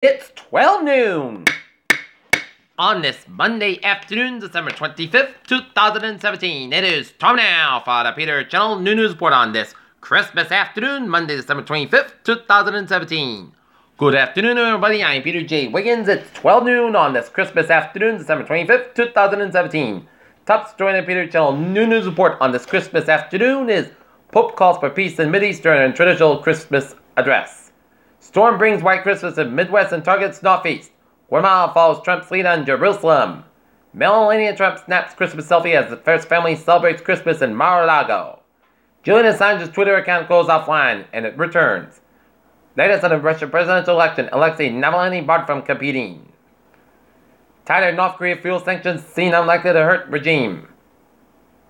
It's 12 noon on this Monday afternoon, December 25th, 2017. It is time now for the Peter Channel New News Report on this Christmas afternoon, Monday, December 25th, 2017. Good afternoon, everybody. I'm Peter J. Wiggins. It's 12 noon on this Christmas afternoon, December 25th, 2017. Top story in the Peter Channel New News Report on this Christmas afternoon is Pope calls for peace in Mideastern and traditional Christmas address. Storm brings white Christmas in Midwest and targets Northeast. Guatemala follows Trump's lead on Jerusalem. Melania Trump snaps Christmas selfie as the first family celebrates Christmas in Mar-a-Lago. Julian Assange's Twitter account goes offline and it returns. Latest on the Russian presidential election, Alexei Navalny barred from competing. Tighter North Korea fuel sanctions seem unlikely to hurt regime.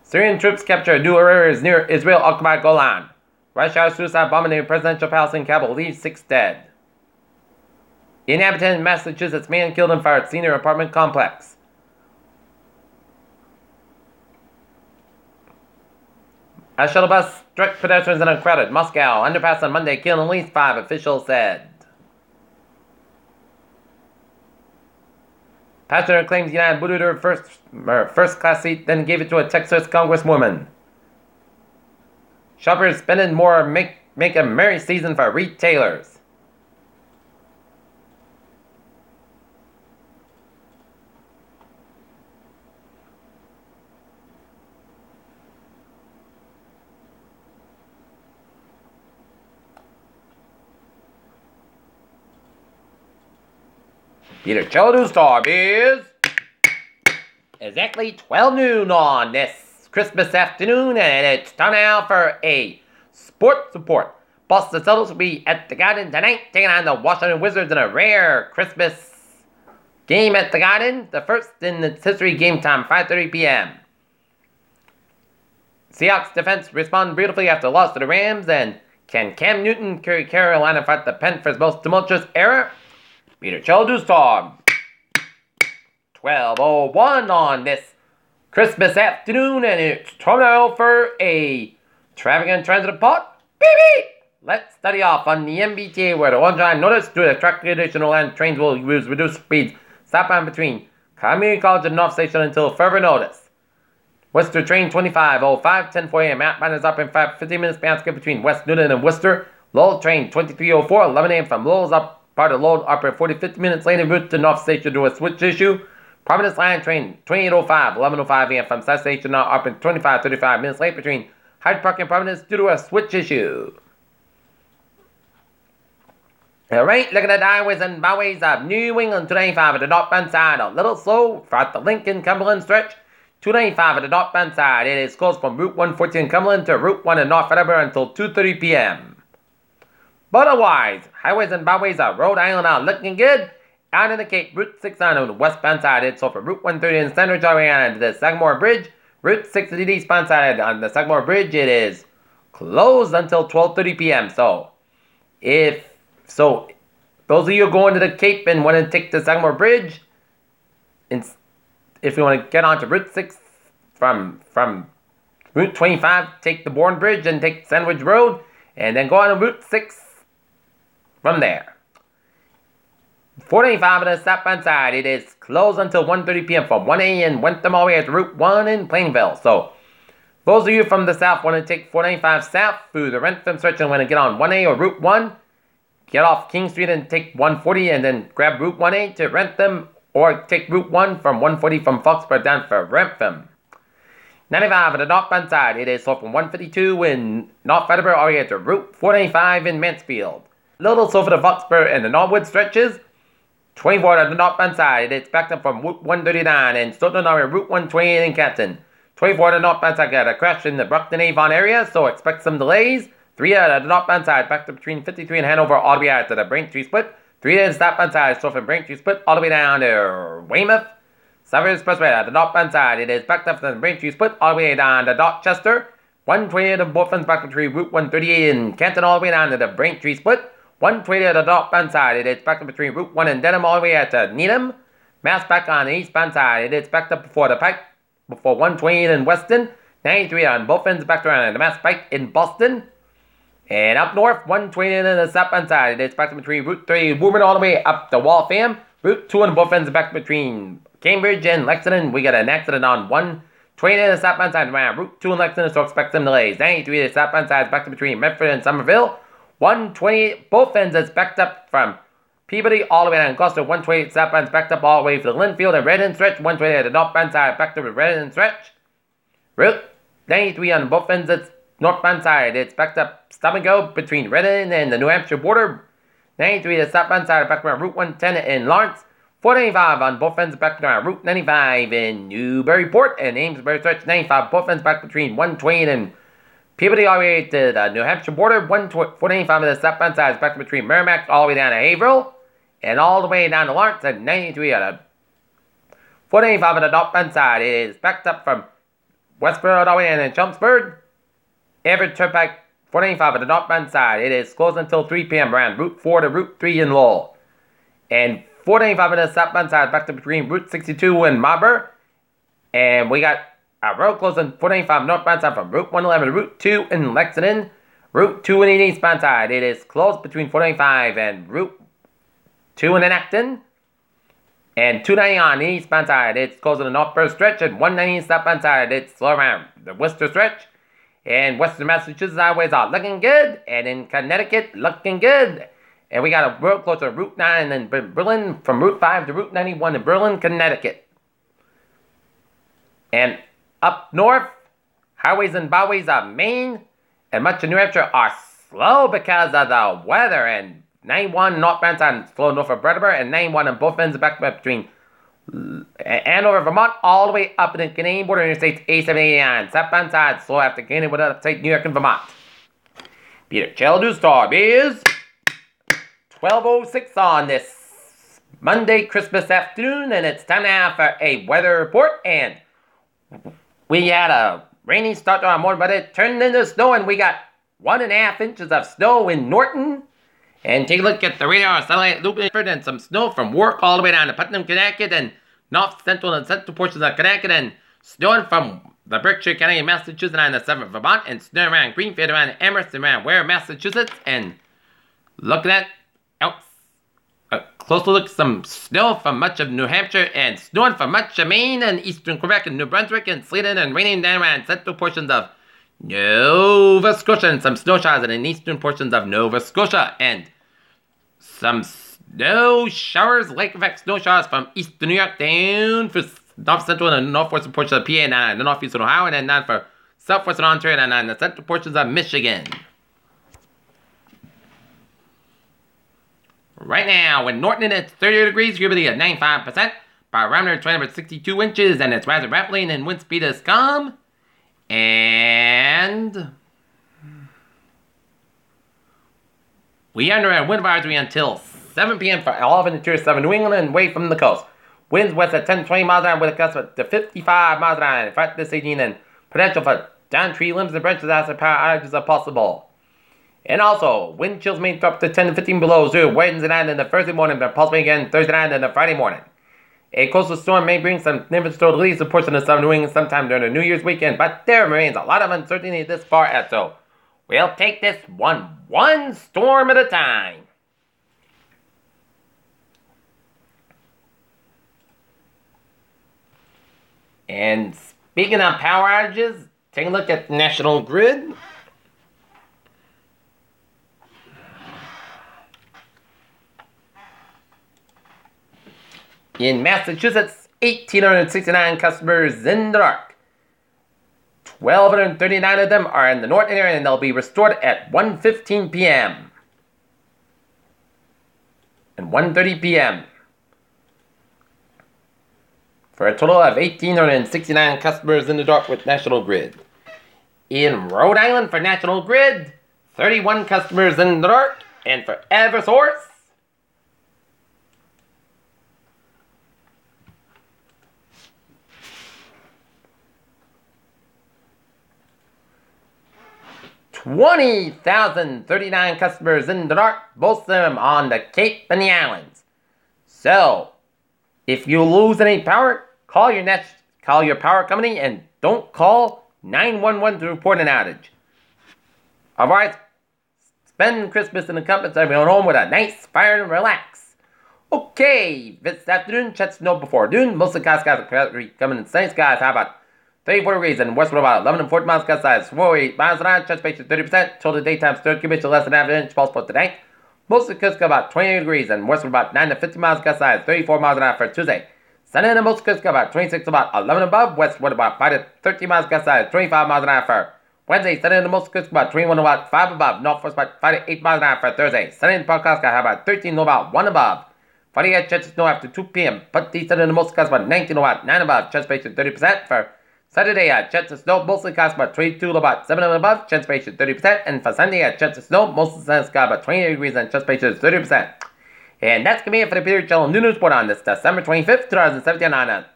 Syrian troops capture new areas near Israel-occupied Golan. Russia suicide bombing in presidential palace in Kabul leaves 6 dead. Inhabitant in Massachusetts man killed in fire at senior apartment complex. A shuttle bus struck pedestrians in a crowded Moscow underpass on Monday, killing at least 5, officials said. Passenger claims United booted her first class seat, then gave it to a Texas congresswoman. Shoppers spending more make a merry season for retailers. Peter Chodu's time is exactly 12 noon on this Christmas afternoon, and it's time now for a sports report. Boston Celtics will be at the Garden tonight, taking on the Washington Wizards in a rare Christmas game at the Garden, the first in its history. Game time, 5:30 p.m. Seahawks defense respond beautifully after loss to the Rams, and can Cam Newton carry Carolina fight the Panthers' most tumultuous era? Peter Chodu's time. 12:01 on this Christmas afternoon, and it's time now for a traffic and transit report. Beep beep! Let's study off on the MBTA, where the on-time notice due to track condition and trains will use reduced speeds southbound between Community College and North Station until further notice. Worcester train 2505, 10:40 a.m. outbound is up in 15 minutes bound skip between West Newton and Worcester. Lowell train 2304, 11 a.m. from Lowell's up. Part of load up at 40-50 minutes late en route to North Station due to a switch issue. Providence Line train 2805, 11:05 a.m. from South Station now up in 35 minutes late between Hyde Park and Providence due to a switch issue. Alright, looking at the highways and byways of New England, 295 at the northbound side, a little slow throughout the Lincoln-Cumberland stretch. 295 at the northbound side, it is closed from Route 114 in Cumberland to Route 1 in North Edinburgh until 2:30 p.m. But otherwise, highways and byways of Rhode Island are looking good. Out in the Cape, Route 69 on the westbound side, it's over Route 130 in Sandwich Area to the Sagamore Bridge. Route 60 eastbound side on the Sagamore Bridge, it is closed until 12:30 p.m. So, if those of you going to the Cape and want to take the Sagamore Bridge, if you want to get onto Route 6 from Route 25, take the Bourne Bridge and take Sandwich Road, and then go on to Route 6 from there. 495 on the southbound side, it is closed until 1:30 p.m. from 1A in Wentham all the way at Route 1 in Plainville. So, those of you from the south want to take 495 south through the Wrentham stretch and want to get on 1A or Route 1, get off King Street and take 140 and then grab Route 1A to Wrentham, or take Route 1 from 140 from Foxborough down for Wrentham. 95 on the northbound side, it is sold from 152 in North Edinburgh all the way to Route 495 in Mansfield. Little so for the Foxborough and the Norwood stretches. 24 on the northbound side, it's backed up from Route 139 and Stoughton area Route 128 in Canton. 24 on the northbound side got a crash in the Brockton Avon area, so expect some delays. 3 on the northbound side, backed up between 53 and Hanover all the way out to the Braintree Split. 3 on the southbound side, so from Braintree Split all the way down to Weymouth. 7 Expressway on the northbound side, it is backed up from the Braintree Split all the way down to Dorchester. 128 on both ends backed up between Route 138 in Canton all the way down to the Braintree Split. 120 on the northbound side, it is backed up between Route 1 and Denham all the way out to Needham. Mass back on the eastbound side, it is backed up before the Pike, before 128 in Weston. 93 on both ends backed around the Mass Pike in Boston. And up north, 120 in the southbound side. It's back between Route 3, Woburn, all the way up to Waltham. Route 2 on both ends back between Cambridge and Lexington. We got an accident on 120 in the southbound side around Route 2 in Lexington, so expect some delays. 93 in the southbound side is back between Medford and Somerville. 120, both ends is backed up from Peabody all the way down Gloucester. 128 southbound is backed up all the way to the Linfield and Redden stretch. 120 at the northbound side backed up to Redden stretch. Route 93 on both ends, it's northbound side. It's backed up stop and go between Redden and the New Hampshire border. 93 the southbound side back around Route 110 in Lawrence. 495 on both ends back around Route 95 in Newburyport and Amesbury stretch. 95 both ends back between 120 and Peabody all the way to the New Hampshire border. 495 of the southbound side is back between Merrimack all the way down to Haverhill and all the way down to Lawrence. And 93 on the 495 on the northbound side is backed up from Westboro all the way down to Chelmsford. Everett Turnpike 495 on the northbound side. It is closed until 3 p.m. around Route 4 to Route 3 in Lowell. And 495 on the southbound side back to between Route 62 and Marlborough. And we got a road closed on 495 northbound side from Route 111 to Route 2 in Lexington. Route 2 on the eastbound side. It is closed between 495 and Route 2 in Acton. And 290 on the eastbound side. It's closed on the northbound stretch. And 190 southbound side. It's slow around the Worcester stretch. And Western Massachusetts highways are looking good. And in Connecticut, looking good. And we got a road close to Route 9 in Berlin from Route 5 to Route 91 in Berlin, Connecticut. And up north, highways and byways of Maine and much of New Hampshire are slow because of the weather. And 91 northbound side slow north of Brattleboro and 91 on both ends back between Andover, Vermont, all the way up in the Canadian border interstates A789. Southbound side slow after Canadian border upstate New York and Vermont. Peter Childers time is 12:06 on this Monday, Christmas afternoon, and it's time now for a weather report. And we had a rainy start to our morning, but it turned into snow, and we got 1.5 inches of snow in Norton. And take a look at the radar satellite loop and some snow from Warwick all the way down to Putnam, Connecticut, and north central and central portions of Connecticut, and snowing from the Berkshire County in Massachusetts and the 7th Vermont, and snow around Greenfield, around Amherst, around Ware, Massachusetts, and looking at a closer look, some snow from much of New Hampshire, and snowing from much of Maine and eastern Quebec and New Brunswick, and sleeting and raining down around central portions of Nova Scotia, and some snow showers in the eastern portions of Nova Scotia, and some snow showers, lake effect snow showers from eastern New York down for north central and northwestern portions of PA, and the northeastern Ohio, and then down for southwestern Ontario, and the central portions of Michigan. Right now, in Norton, it's 30 degrees, humidity at 95%, barometer 262 inches, and it's rising rapidly, and wind speed is calm. And we are under a wind advisory until 7 p.m. for all of the interior 7 New England and away from the coast. Winds west at 10 to 20 miles an hour with a gust of to 55 miles an hour. In fact, this evening, and potential for down tree limbs and branches as power outages are possible. And also, wind chills may drop to 10 to 15 below zero Wednesday night and the Thursday morning, but possibly again Thursday night and the Friday morning. A coastal storm may bring some significant snow to at least a portion of southern New England sometime during the New Year's weekend, but there remains a lot of uncertainty this far out, so we'll take this one storm at a time. And speaking of power outages, take a look at National Grid. In Massachusetts, 1,869 customers in the dark. 1,239 of them are in the Norton area, and they'll be restored at 1:15 p.m. and 1:30 p.m. for a total of 1,869 customers in the dark with National Grid. In Rhode Island for National Grid, 31 customers in the dark, and for Eversource, 20,039 customers in the dark, most of them on the Cape and the Islands. So, if you lose any power, call your power company and don't call 911 to report an outage. Otherwise, spend Christmas in the comforts of your own home with a nice fire and relax. Okay, this afternoon, chance of snow before noon. Mostly clouds coming in sunny skies. How about 34 degrees and westward about 11 and 14 miles gust size. 48 miles an hour, chance of 30%. Total daytime storm condition less than half an inch. Pulse for tonight. Mostly coast about 28 degrees and westward about 9 to 50 miles gust size. 34 miles an hour for Tuesday. Sunny and the most coast about 26 about 11 above. Westward about 5 to 13 miles gust size. 25 miles an hour for Wednesday. Sunny and the most coast about 21 about 5 above. Northwest about 5 to 8 miles an hour for Thursday. Sunny and Park Alaska about 13 about 1 above. Friday at chance of snow after 2 p.m. But the Sunny and the most coast about 19 about 9 above. Chance of 30% for Saturday at chance of snow, mostly clouds about 22 about 7 and above, chance of 30%. And for Sunday at chance of snow, mostly sunny sky about 28 degrees and chance of 30%. And that's going to be it for the Peter Channel New News Report on this December 25th, 2017 on a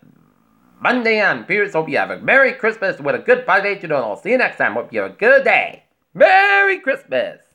Monday on Peters. Hope you have a Merry Christmas with a good 5 day to do. And I'll see you next time. Hope you have a good day. Merry Christmas!